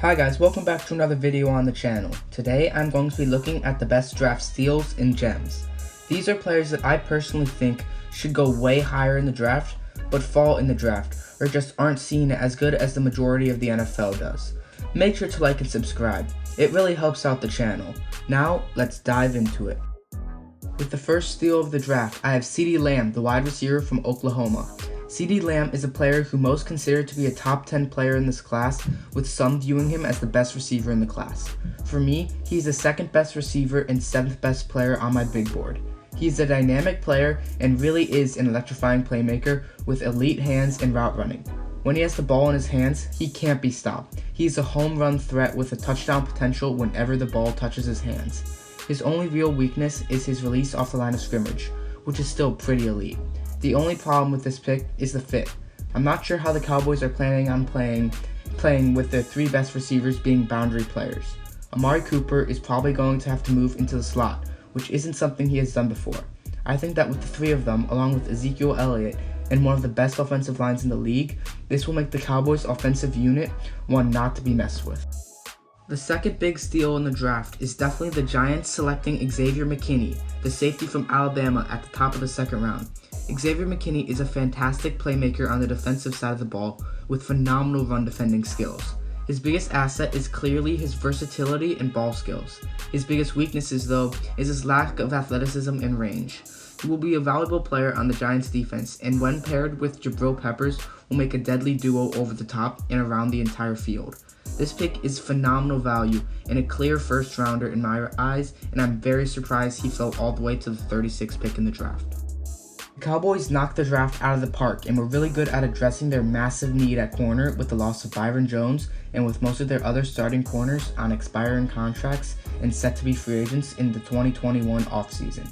Hi guys, welcome back to another video on the channel. Today I'm going to be looking at the best draft steals and gems. These are players that I personally think should go way higher in the draft, but fall in the draft, or just aren't seen as good as the majority of the NFL does. Make sure to like and subscribe, it really helps out the channel. Now, let's dive into it. With the first steal of the draft, I have CeeDee Lamb, the wide receiver from Oklahoma. CeeDee Lamb is a player who most consider to be a top 10 player in this class, with some viewing him as the best receiver in the class. For me, he's the second best receiver and 7th best player on my big board. He's a dynamic player and really is an electrifying playmaker with elite hands and route running. When he has the ball in his hands, he can't be stopped. He's a home run threat with a touchdown potential whenever the ball touches his hands. His only real weakness is his release off the line of scrimmage, which is still pretty elite. The only problem with this pick is the fit. I'm not sure how the Cowboys are planning on playing with their 3 best receivers being boundary players. Amari Cooper is probably going to have to move into the slot, which isn't something he has done before. I think that with the 3 of them, along with Ezekiel Elliott and one of the best offensive lines in the league, this will make the Cowboys' offensive unit one not to be messed with. The second big steal in the draft is definitely the Giants selecting Xavier McKinney, the safety from Alabama, at the top of the second round. Xavier McKinney is a fantastic playmaker on the defensive side of the ball with phenomenal run defending skills. His biggest asset is clearly his versatility and ball skills. His biggest weaknesses, though, is his lack of athleticism and range. He will be a valuable player on the Giants defense, and when paired with Jabril Peppers, will make a deadly duo over the top and around the entire field. This pick is phenomenal value and a clear first rounder in my eyes, and I'm very surprised he fell all the way to the 36th pick in the draft. The Cowboys knocked the draft out of the park and were really good at addressing their massive need at corner with the loss of Byron Jones and with most of their other starting corners on expiring contracts and set to be free agents in the 2021 offseason.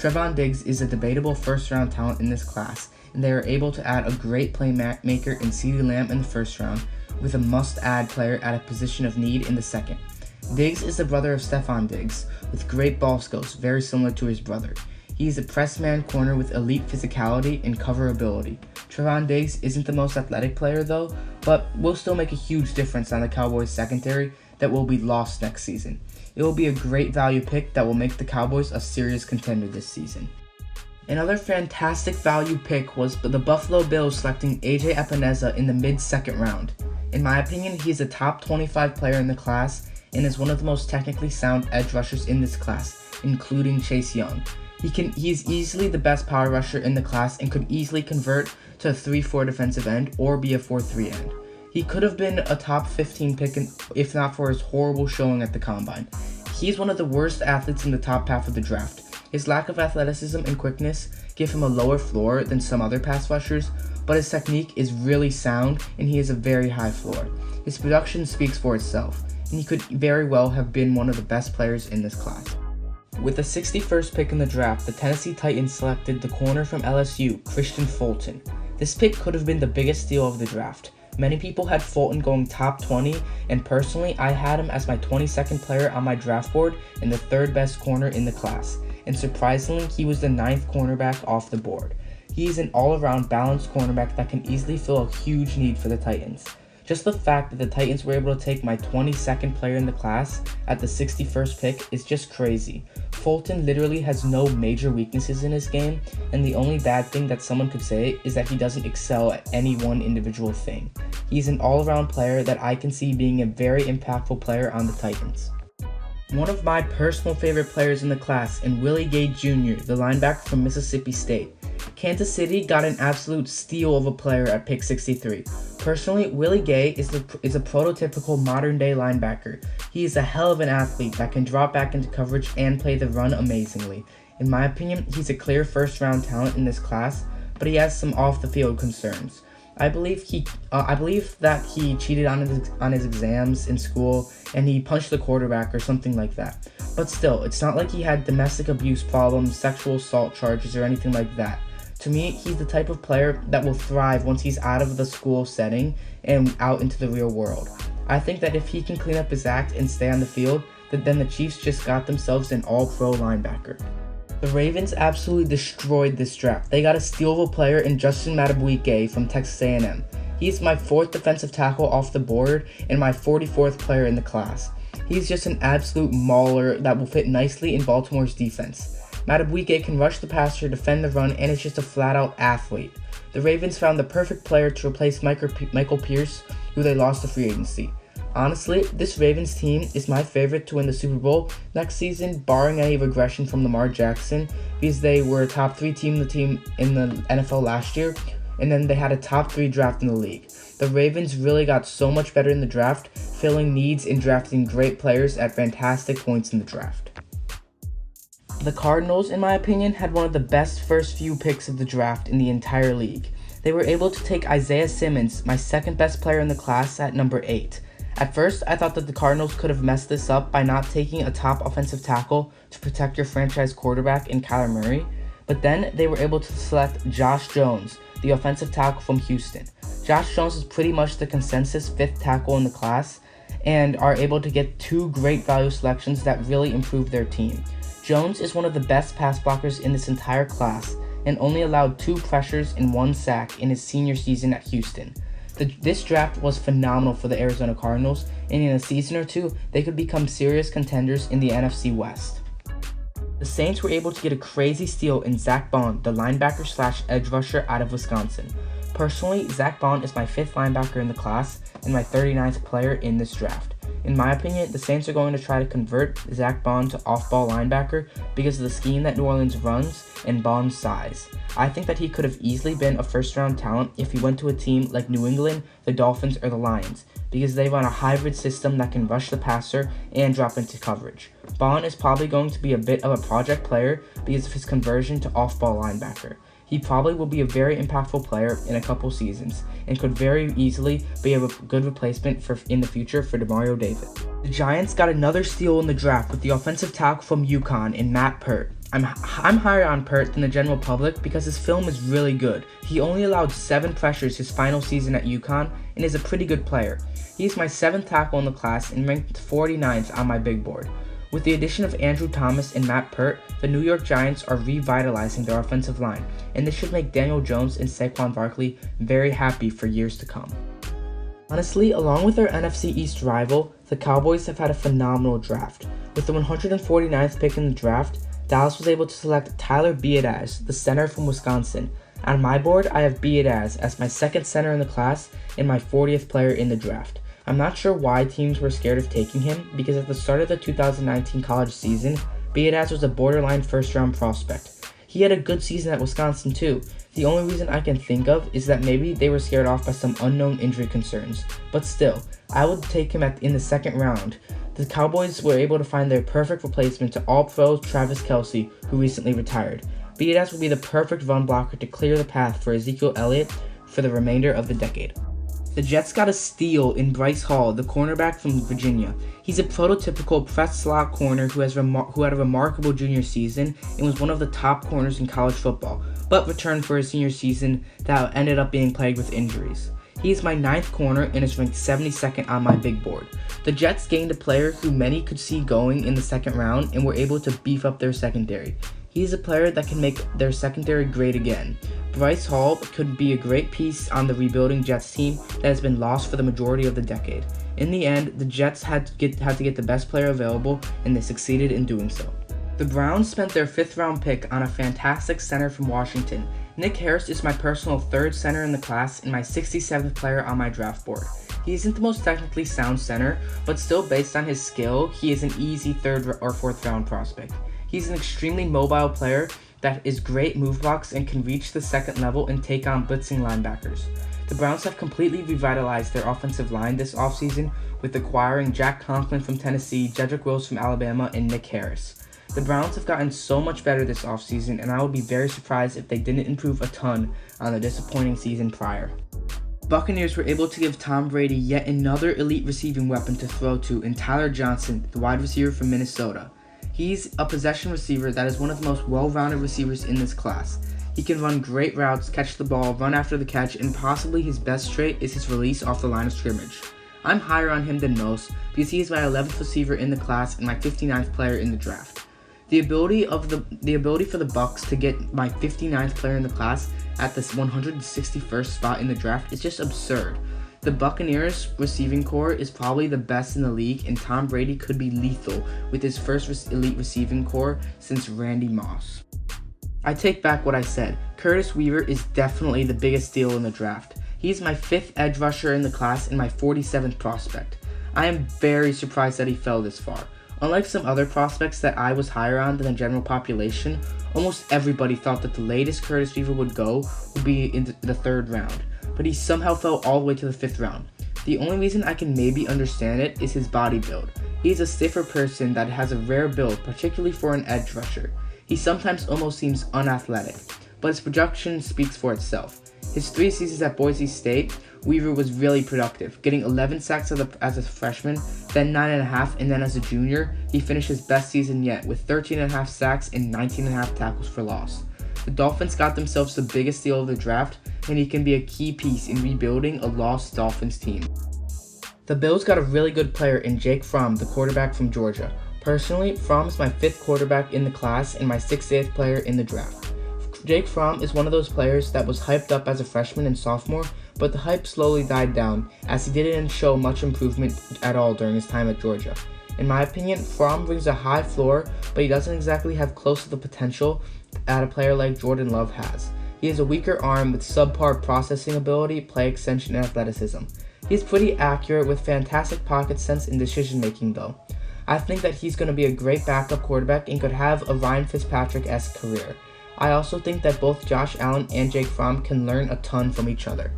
Trevon Diggs is a debatable first-round talent in this class, and they are able to add a great playmaker in CeeDee Lamb in the first round, with a must-add player at a position of need in the second. Diggs is the brother of Trevon Diggs, with great ball skills very similar to his brother. He is a press man corner with elite physicality and cover ability. Trevon Diggs isn't the most athletic player though, but will still make a huge difference on the Cowboys secondary that will be lost next season. It will be a great value pick that will make the Cowboys a serious contender this season. Another fantastic value pick was the Buffalo Bills selecting AJ Epineza in the mid-second round. In my opinion, he is a top 25 player in the class and is one of the most technically sound edge rushers in this class, including Chase Young. He is easily the best power rusher in the class and could easily convert to a 3-4 defensive end or be a 4-3 end. He could have been a top 15 pick if not for his horrible showing at the combine. He is one of the worst athletes in the top half of the draft. His lack of athleticism and quickness give him a lower floor than some other pass rushers, but his technique is really sound and he has a very high floor. His production speaks for itself, and he could very well have been one of the best players in this class. With the 61st pick in the draft, the Tennessee Titans selected the corner from LSU, Christian Fulton. This pick could have been the biggest steal of the draft. Many people had Fulton going top 20, and personally, I had him as my 22nd player on my draft board and the 3rd best corner in the class. And surprisingly, he was the 9th cornerback off the board. He is an all-around balanced cornerback that can easily fill a huge need for the Titans. Just the fact that the Titans were able to take my 22nd player in the class at the 61st pick is just crazy. Fulton literally has no major weaknesses in his game, and the only bad thing that someone could say is that he doesn't excel at any one individual thing. He's an all-around player that I can see being a very impactful player on the Titans. One of my personal favorite players in the class is Willie Gay Jr., the linebacker from Mississippi State. Kansas City got an absolute steal of a player at pick 63. Personally, Willie Gay is a prototypical modern-day linebacker. He is a hell of an athlete that can drop back into coverage and play the run amazingly. In my opinion, he's a clear first-round talent in this class, but he has some off-the-field concerns. I believe that he cheated on his exams in school and he punched the quarterback or something like that. But still, it's not like he had domestic abuse problems, sexual assault charges, or anything like that. To me, he's the type of player that will thrive once he's out of the school setting and out into the real world. I think that if he can clean up his act and stay on the field, then the Chiefs just got themselves an all-pro linebacker. The Ravens absolutely destroyed this draft. They got a steal of a player in Oblique Gay from Texas A&M. He's my 4th defensive tackle off the board and my 44th player in the class. He's just an absolute mauler that will fit nicely in Baltimore's defense. Oblique Gay can rush the passer, defend the run, and is just a flat-out athlete. The Ravens found the perfect player to replace Michael Pierce, who they lost to free agency. Honestly, this Ravens team is my favorite to win the Super Bowl next season, barring any regression from Lamar Jackson, because they were a top 3 team in the NFL last year, and then they had a top 3 draft in the league. The Ravens really got so much better in the draft, filling needs and drafting great players at fantastic points in the draft. The Cardinals, in my opinion, had one of the best first few picks of the draft in the entire league. They were able to take Isaiah Simmons, my 2nd best player in the class, at number 8. At first, I thought that the Cardinals could have messed this up by not taking a top offensive tackle to protect your franchise quarterback in Kyler Murray, but then they were able to select Josh Jones, the offensive tackle from Houston. Josh Jones is pretty much the consensus 5th tackle in the class, and are able to get 2 great value selections that really improve their team. Jones is one of the best pass blockers in this entire class, and only allowed 2 pressures and 1 sack in his senior season at Houston. This draft was phenomenal for the Arizona Cardinals, and in a season or 2, they could become serious contenders in the NFC West. The Saints were able to get a crazy steal in Zach Bond, the linebacker/edge rusher out of Wisconsin. Personally, Zach Bond is my 5th linebacker in the class and my 39th player in this draft. In my opinion, the Saints are going to try to convert Zach Bond to off-ball linebacker because of the scheme that New Orleans runs and Bond's size. I think that he could have easily been a first-round talent if he went to a team like New England, the Dolphins, or the Lions, because they run a hybrid system that can rush the passer and drop into coverage. Bond is probably going to be a bit of a project player because of his conversion to off-ball linebacker. He probably will be a very impactful player in a couple seasons and could very easily be a good replacement in the future for Demario Davis. The Giants got another steal in the draft with the offensive tackle from UConn in Matt Pert. I'm higher on Pert than the general public because his film is really good. He only allowed 7 pressures his final season at UConn and is a pretty good player. He is my 7th tackle in the class and ranked 49th on my big board. With the addition of Andrew Thomas and Matt Pert, the New York Giants are revitalizing their offensive line, and this should make Daniel Jones and Saquon Barkley very happy for years to come. Honestly, along with their NFC East rival, the Cowboys have had a phenomenal draft. With the 149th pick in the draft, Dallas was able to select Tyler Biadasz, the center from Wisconsin. On my board, I have Biadasz as my 2nd center in the class and my 40th player in the draft. I'm not sure why teams were scared of taking him, because at the start of the 2019 college season, Biadasz was a borderline first-round prospect. He had a good season at Wisconsin too. The only reason I can think of is that maybe they were scared off by some unknown injury concerns. But still, I would take him in the 2nd round. The Cowboys were able to find their perfect replacement to All-Pro Travis Kelce, who recently retired. Biadasz will be the perfect run blocker to clear the path for Ezekiel Elliott for the remainder of the decade. The Jets got a steal in Bryce Hall, the cornerback from Virginia. He's a prototypical press slot corner who had a remarkable junior season and was one of the top corners in college football, but returned for his senior season that ended up being plagued with injuries. He is my 9th corner and is ranked 72nd on my big board. The Jets gained a player who many could see going in the 2nd round and were able to beef up their secondary. He is a player that can make their secondary great again. Bryce Hall could be a great piece on the rebuilding Jets team that has been lost for the majority of the decade. In the end, the Jets had to get the best player available, and they succeeded in doing so. The Browns spent their 5th round pick on a fantastic center from Washington. Nick Harris is my personal 3rd center in the class and my 67th player on my draft board. He isn't the most technically sound center, but still based on his skill, he is an easy 3rd or 4th round prospect. He's an extremely mobile player that is great move blocks and can reach the 2nd level and take on blitzing linebackers. The Browns have completely revitalized their offensive line this offseason with acquiring Jack Conklin from Tennessee, Jedrick Wills from Alabama, and Nick Harris. The Browns have gotten so much better this offseason, and I would be very surprised if they didn't improve a ton on the disappointing season prior. Buccaneers were able to give Tom Brady yet another elite receiving weapon to throw to in Tyler Johnson, the wide receiver from Minnesota. He's a possession receiver that is one of the most well-rounded receivers in this class. He can run great routes, catch the ball, run after the catch, and possibly his best trait is his release off the line of scrimmage. I'm higher on him than most because he is my 11th receiver in the class and my 59th player in the draft. The ability for the Bucs to get my 59th player in the class at this 161st spot in the draft is just absurd. The Buccaneers receiving core is probably the best in the league, and Tom Brady could be lethal with his first elite receiving core since Randy Moss. I take back what I said. Curtis Weaver is definitely the biggest steal in the draft. He is my 5th edge rusher in the class and my 47th prospect. I am very surprised that he fell this far. Unlike some other prospects that I was higher on than the general population, almost everybody thought that the latest Curtis Weaver would go would be in the 3rd round, but he somehow fell all the way to the 5th round. The only reason I can maybe understand it is his body build. He is a stiffer person that has a rare build, particularly for an edge rusher. He sometimes almost seems unathletic, but his production speaks for itself. His 3 seasons at Boise State, Weaver was really productive, getting 11 sacks as a freshman, then 9.5, and then as a junior, he finished his best season yet with 13.5 sacks and 19.5 tackles for loss. The Dolphins got themselves the biggest steal of the draft, and he can be a key piece in rebuilding a lost Dolphins team. The Bills got a really good player in Jake Fromm, the quarterback from Georgia. Personally, Fromm is my 5th quarterback in the class and my 68th player in the draft. Jake Fromm is one of those players that was hyped up as a freshman and sophomore, but the hype slowly died down as he didn't show much improvement at all during his time at Georgia. In my opinion, Fromm brings a high floor, but he doesn't exactly have close to the potential that a player like Jordan Love has. He has a weaker arm with subpar processing ability, play extension, and athleticism. He is pretty accurate with fantastic pocket sense and decision making though. I think that he's going to be a great backup quarterback and could have a Ryan Fitzpatrick-esque career. I also think that both Josh Allen and Jake Fromm can learn a ton from each other.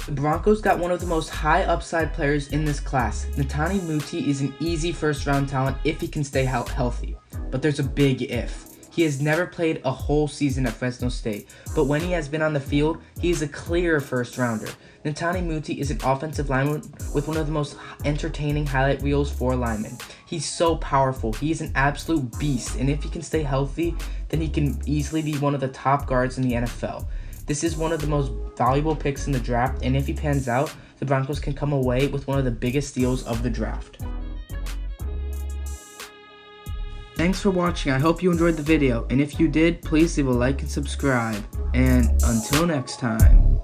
The Broncos got one of the most high upside players in this class. Netane Muti is an easy 1st round talent if he can stay healthy. But there's a big if. He has never played a whole season at Fresno State, but when he has been on the field, he is a clear 1st rounder. Netane Muti is an offensive lineman with one of the most entertaining highlight reels for linemen. He's so powerful, he is an absolute beast, and if he can stay healthy, then he can easily be one of the top guards in the NFL. This is one of the most valuable picks in the draft, and if he pans out, the Broncos can come away with one of the biggest steals of the draft. Thanks for watching. I hope you enjoyed the video, and if you did, please leave a like and subscribe. And until next time.